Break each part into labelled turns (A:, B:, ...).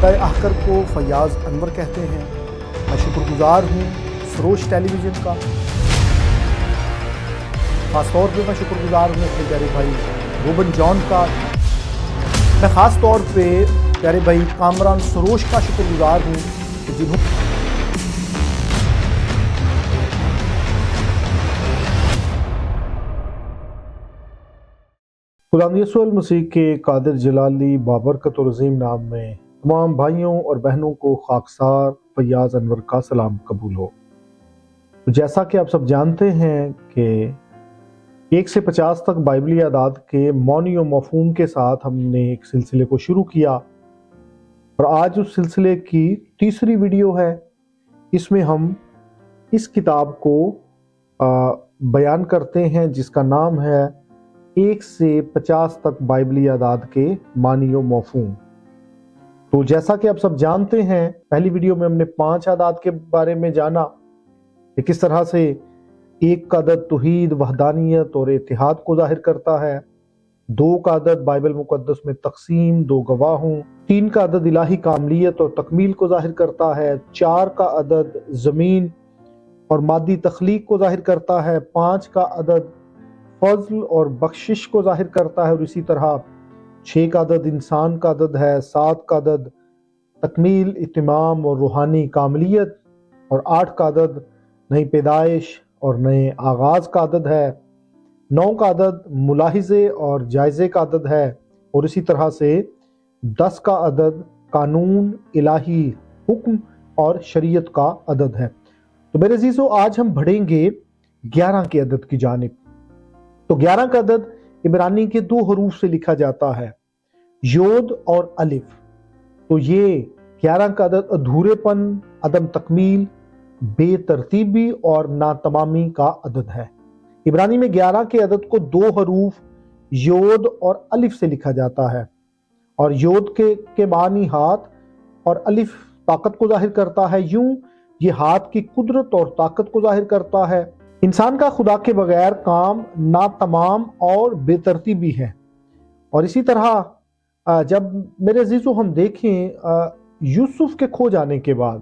A: طبقہ احقر کو فیاض انور کہتے ہیں۔ میں شکر گزار ہوں سروش ٹیلی ویژن کا، خاص طور پہ میں شکر گزار ہوں اپنے پیارے بھائی روبن جان کا۔ میں خاص طور پہ پیارے بھائی کامران سروش کا شکر گزار ہوں کہ جنہوں خدا یسوع المسیح کے قادر جلالی بابرکت و عظیم نام میں تمام بھائیوں اور بہنوں کو خاکسار فیاض انور کا سلام قبول ہو۔ جیسا کہ آپ سب جانتے ہیں کہ 1 سے 50 تک بائبلی اعداد کے معنی و مفہوم کے ساتھ ہم نے ایک سلسلے کو شروع کیا، اور آج اس سلسلے کی تیسری ویڈیو ہے۔ اس میں ہم اس کتاب کو بیان کرتے ہیں جس کا نام ہے 1 سے 50 تک بائبلی اعداد کے معنی و مفہوم۔ تو جیسا کہ آپ سب جانتے ہیں، پہلی ویڈیو میں ہم نے 5 اعداد کے بارے میں جانا کہ کس طرح سے 1 کا عدد توحید، وحدانیت اور اتحاد کو ظاہر کرتا ہے، 2 کا عدد بائبل مقدس میں تقسیم، 2 گواہوں، 3 کا عدد الہی کاملیت اور تکمیل کو ظاہر کرتا ہے، 4 کا عدد زمین اور مادی تخلیق کو ظاہر کرتا ہے، 5 کا عدد فضل اور بخشش کو ظاہر کرتا ہے، اور اسی طرح 6 کا عدد انسان کا عدد ہے، 7 کا عدد تکمیل، اتمام اور روحانی کاملیت، اور 8 کا عدد نئی پیدائش اور نئے آغاز کا عدد ہے، 9 کا عدد ملاحظے اور جائزے کا عدد ہے، اور اسی طرح سے 10 کا عدد قانون، الہی حکم اور شریعت کا عدد ہے۔ تو میرے عزیزو، آج ہم بڑھیں گے 11 کے عدد کی جانب۔ تو 11 کا عدد عبرانی کے 2 حروف سے لکھا جاتا ہے، یود اور الف۔ تو یہ 11 کا عدد ادھورے پن، عدم تکمیل، بے ترتیبی اور ناتمامی کا عدد ہے۔ عبرانی میں 11 کے عدد کو 2 حروف یود اور الف سے لکھا جاتا ہے، اور یود کے معنی ہاتھ اور الف طاقت کو ظاہر کرتا ہے۔ یوں یہ ہاتھ کی قدرت اور طاقت کو ظاہر کرتا ہے۔ انسان کا خدا کے بغیر کام ناتمام اور بے ترتیبی ہے۔ اور اسی طرح جب میرے عزیزو ہم دیکھیں یوسف کے کھو جانے کے بعد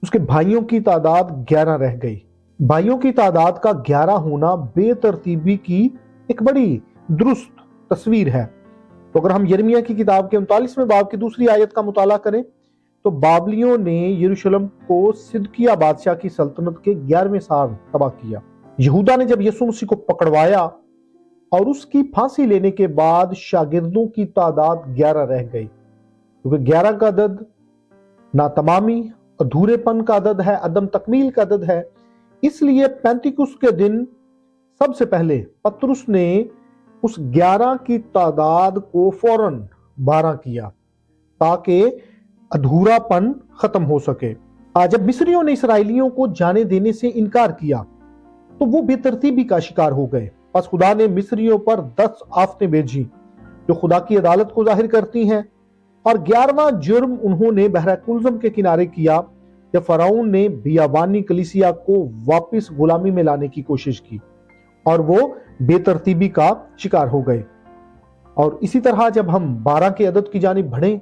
A: اس کے بھائیوں کی تعداد 11 رہ گئی۔ بھائیوں کی تعداد کا 11 ہونا بے ترتیبی کی ایک بڑی درست تصویر ہے۔ تو اگر ہم یرمیہ کی کتاب کے 39ویں باب کی 2 آیت کا مطالعہ کریں تو بابلیوں نے یروشلم کو صدقیہ بادشاہ کی سلطنت کے 11ویں سال تباہ کیا۔ یہودا نے جب یسوع مسیح کو پکڑوایا اور اس کی پھانسی لینے کے بعد شاگردوں کی تعداد 11 رہ گئی، کیونکہ 11 کا عدد ناتمامی، ادھورے پن کا عدد ہے، عدم تکمیل کا عدد ہے۔ اس لیے پینتیکوس کے دن سب سے پہلے پترس نے اس 11 کی تعداد کو فوراً 12 کیا تاکہ ادھورا پن ختم ہو سکے۔ جب مصریوں نے اسرائیلیوں کو جانے دینے سے انکار کیا تو وہ بے ترتیبی کا شکار ہو گئے۔ پس خدا نے مصریوں پر 10 آفتیں بھیجی جو خدا کی عدالت کو ظاہر کرتی ہیں، اور 11واں جرم انہوں نے بحر کلزم کے کنارے کیا جب فرعون نے بیابانی کلیسیا کو واپس غلامی میں لانے کی کوشش کی، اور وہ بے ترتیبی کا شکار ہو گئے۔ اور اسی طرح جب ہم 12 کے عدد کی جانب بڑھیں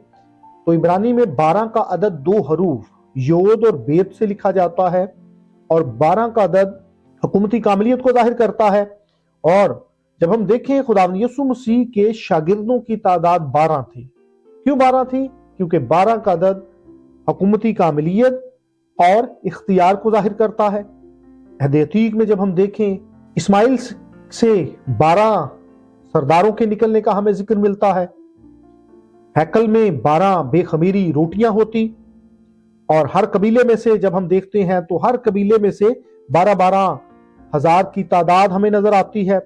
A: تو عبرانی میں 12 کا عدد 2 حروف یود اور بیت سے لکھا جاتا ہے، اور 12 کا عدد حکومتی کاملیت کو ظاہر کرتا ہے۔ اور جب ہم دیکھیں خداوند یسوع مسیح کے شاگردوں کی تعداد 12 تھی۔ کیوں 12 تھی؟ کیونکہ 12 کا عدد حکومتی کاملیت اور اختیار کو ظاہر کرتا ہے۔ عہد عتیق میں جب ہم دیکھیں اسماعیل سے 12 سرداروں کے نکلنے کا ہمیں ذکر ملتا ہے۔ ہیکل میں 12 بے خمیری روٹیاں ہوتی، اور ہر قبیلے میں سے جب ہم دیکھتے ہیں تو ہر قبیلے میں سے 12 ہزار کی تعداد ہمیں نظر آتی ہے،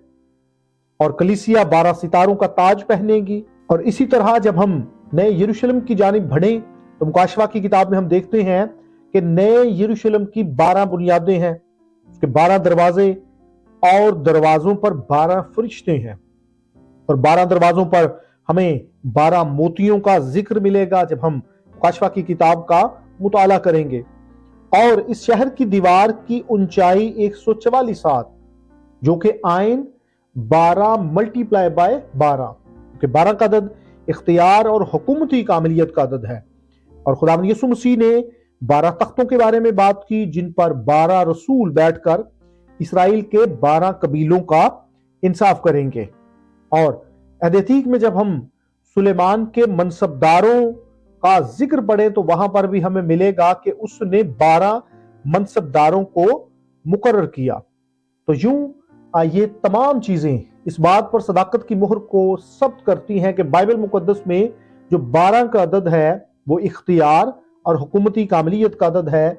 A: اور کلیسیا 12 ستاروں کا تاج پہنے گی۔ اور اسی طرح جب ہم نئے یروشلم کی جانب بڑھیں تو مکاشفہ کی کتاب میں ہم دیکھتے ہیں کہ نئے یروشلم کی 12 بنیادیں ہیں، اس کے 12 دروازے، اور دروازوں پر 12 فرشتے ہیں، اور 12 دروازوں پر ہمیں 12 موتیوں کا ذکر ملے گا جب ہم مکاشفہ کی کتاب کا مطالعہ کریں گے۔ اور اس شہر کی دیوار کی اونچائی 144 ہاتھ، جو کہ آئین 12 × 12 کہ 12 کا عدد اختیار اور حکومتی کاملیت کا عدد ہے۔ اور خداوند یسوع مسیح نے 12 تختوں کے بارے میں بات کی جن پر 12 رسول بیٹھ کر اسرائیل کے 12 قبیلوں کا انصاف کریں گے۔ اور عہد عتیق میں جب ہم سلیمان کے منصبداروں کا ذکر پڑھیں تو وہاں پر بھی ہمیں ملے گا کہ اس نے 12 منصبداروں کو مقرر کیا۔ تو یوں یہ تمام چیزیں اس بات پر صداقت کی مہر کو ثبت کرتی ہیں کہ بائبل مقدس میں جو 12 کا عدد ہے وہ اختیار اور حکومتی کاملیت کا عدد ہے،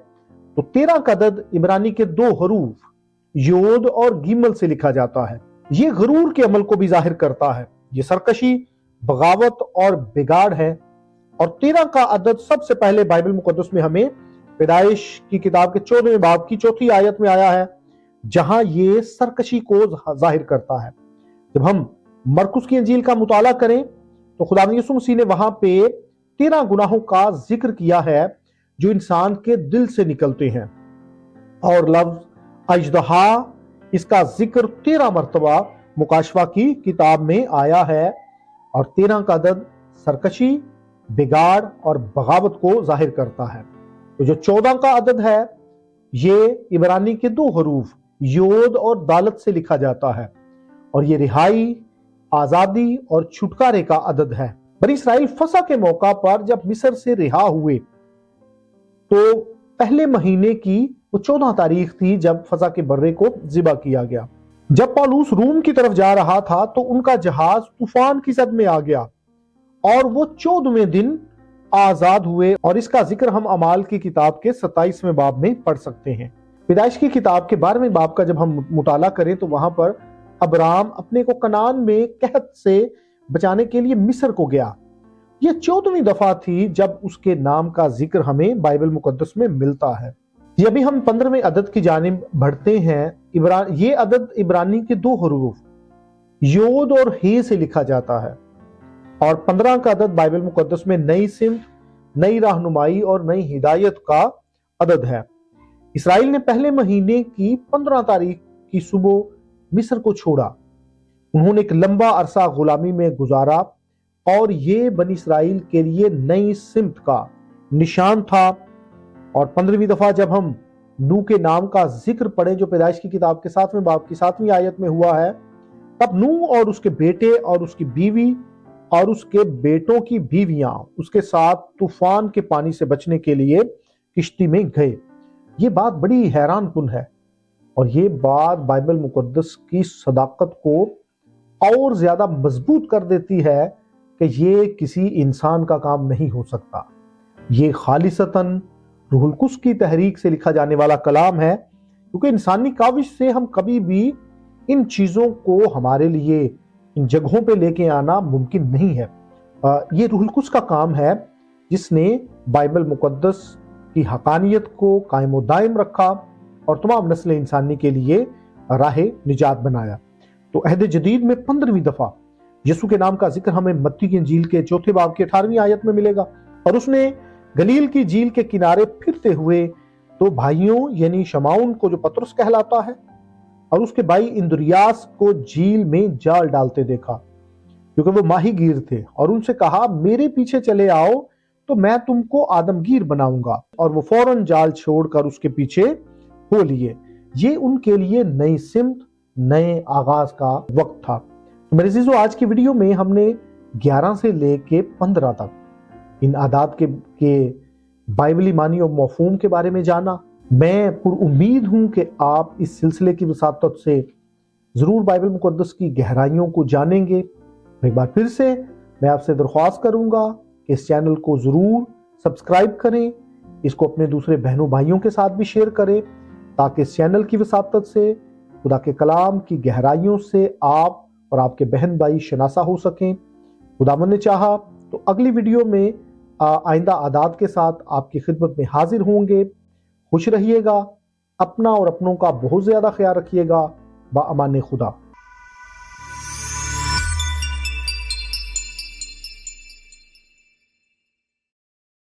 A: تو 13 کا عدد عبرانی کے 2 حروف یود اور گیمل سے لکھا جاتا ہے۔ یہ غرور کے عمل کو بھی ظاہر کرتا ہے، یہ سرکشی، بغاوت اور بگاڑ ہے۔ اور 13 کا عدد سب سے پہلے بائبل مقدس میں ہمیں پیدائش کی کتاب کے 14ویں باب کی 4تھی آیت میں آیا ہے، جہاں یہ سرکشی کو ظاہر کرتا ہے۔ جب ہم مرکس کی انجیل کا مطالعہ کریں تو خداوند یسوع مسیح نے وہاں پہ 13 گناہوں کا ذکر کیا ہے جو انسان کے دل سے نکلتے ہیں، اور لفظ اژدہا اس کا ذکر 13 مرتبہ مکاشفہ کی کتاب میں آیا ہے، اور 13 کا عدد سرکشی، بگاڑ اور بغاوت کو ظاہر کرتا ہے۔ تو جو 14 کا عدد ہے یہ عبرانی کے 2 حروف یود اور دالت سے لکھا جاتا ہے، اور یہ رہائی، آزادی اور چھٹکارے کا عدد ہے۔ بنی اسرائیل فسح کے موقع پر جب مصر سے رہا ہوئے تو پہلے مہینے کی وہ 14 تاریخ تھی جب فسح کے برے کو ذبح کیا گیا۔ جب پالوس روم کی طرف جا رہا تھا تو ان کا جہاز طوفان کی زد میں آ گیا اور وہ 14ویں دن آزاد ہوئے، اور اس کا ذکر ہم اعمال کی کتاب کے 27ویں باب میں پڑھ سکتے ہیں۔ پیدائش کی کتاب کے 12ویں باب کا جب ہم مطالعہ کریں تو وہاں پر ابرام اپنے کو کنعان میں قحط سے بچانے کے لیے مصر کو گیا۔ یہ 14ویں دفعہ تھی جب اس کے نام کا ذکر ہمیں بائبل مقدس میں ملتا ہے۔ یہ ابھی ہم 15ویں عدد کی جانب بڑھتے ہیں۔ یہ عدد عبرانی کے 2 حروف یود اور ہے سے لکھا جاتا ہے، اور 15 کا عدد بائبل مقدس میں نئی سمت، نئی رہنمائی اور نئی ہدایت کا عدد ہے۔ اسرائیل نے پہلے مہینے کی 15 تاریخ کی صبح مصر کو چھوڑا۔ انہوں نے ایک لمبا عرصہ غلامی میں گزارا، اور یہ بنی اسرائیل کے لیے نئی سمت کا نشان تھا۔ اور 15ویں دفعہ جب ہم نوح کے نام کا ذکر پڑھیں جو پیدائش کی کتاب کے 7ویں باب کی 7ویں آیت میں ہوا ہے، تب نوح اور اس کے بیٹے اور اس کی بیوی اور اس کے بیٹوں کی بیویاں اس کے ساتھ طوفان کے پانی سے بچنے کے لیے کشتی میں گئے۔ یہ بات بڑی حیران کن ہے، اور یہ بات بائبل مقدس کی صداقت کو اور زیادہ مضبوط کر دیتی ہے کہ یہ کسی انسان کا کام نہیں ہو سکتا۔ یہ خالصتاً روح القدس کی تحریک سے لکھا جانے والا کلام ہے، کیونکہ انسانی کاوش سے ہم کبھی بھی ان چیزوں کو ہمارے لیے ان جگہوں پہ لے کے آنا ممکن نہیں ہے۔ یہ روح القدس کا کام ہے جس نے بائبل مقدس کی حقانیت کو قائم و دائم رکھا اور تمام نسل انسانی کے لیے راہ نجات بنایا۔ تو عہد جدید میں 15ویں دفعہ یسوع کے نام کا ذکر ہمیں متی کی انجیل کے 4تھے باب کی 18ویں آیت میں ملے گا، اور اس نے گلیل کی جھیل کے کنارے پھرتے ہوئے 2 بھائیوں یعنی شمعون کو جو پطرس کہلاتا ہے اور اس کے بھائی اندریاس کو جھیل میں جال ڈالتے دیکھا، کیونکہ وہ ماہی گیر تھے، اور ان سے کہا میرے پیچھے چلے آؤ تو میں تم کو آدمگیر بناؤں گا، اور وہ فوراً جال چھوڑ کر اس کے پیچھے ہو لیے۔ یہ ان کے لیے نئی سمت، نئے آغاز کا وقت تھا۔ میرے عزیزو، آج کی ویڈیو میں ہم نے 11 سے لے کے 15 تک ان اعداد کے بائبلی معنی اور مفہوم کے بارے میں جانا۔ میں پر امید ہوں کہ آپ اس سلسلے کی وساطت سے ضرور بائبل مقدس کی گہرائیوں کو جانیں گے۔ ایک بار پھر سے میں آپ سے درخواست کروں گا کہ اس چینل کو ضرور سبسکرائب کریں، اس کو اپنے دوسرے بہنوں بھائیوں کے ساتھ بھی شیئر کریں، تاکہ اس چینل کی وساطت سے خدا کے کلام کی گہرائیوں سے آپ اور آپ کے بہن بھائی شناسا ہو سکیں۔ خداوند نے چاہا تو اگلی ویڈیو میں آئندہ اعداد کے ساتھ آپ کی خدمت میں حاضر ہوں گے۔ خوش رہیے گا، اپنا اور اپنوں کا بہت زیادہ خیال رکھیے گا۔ با امان خدا۔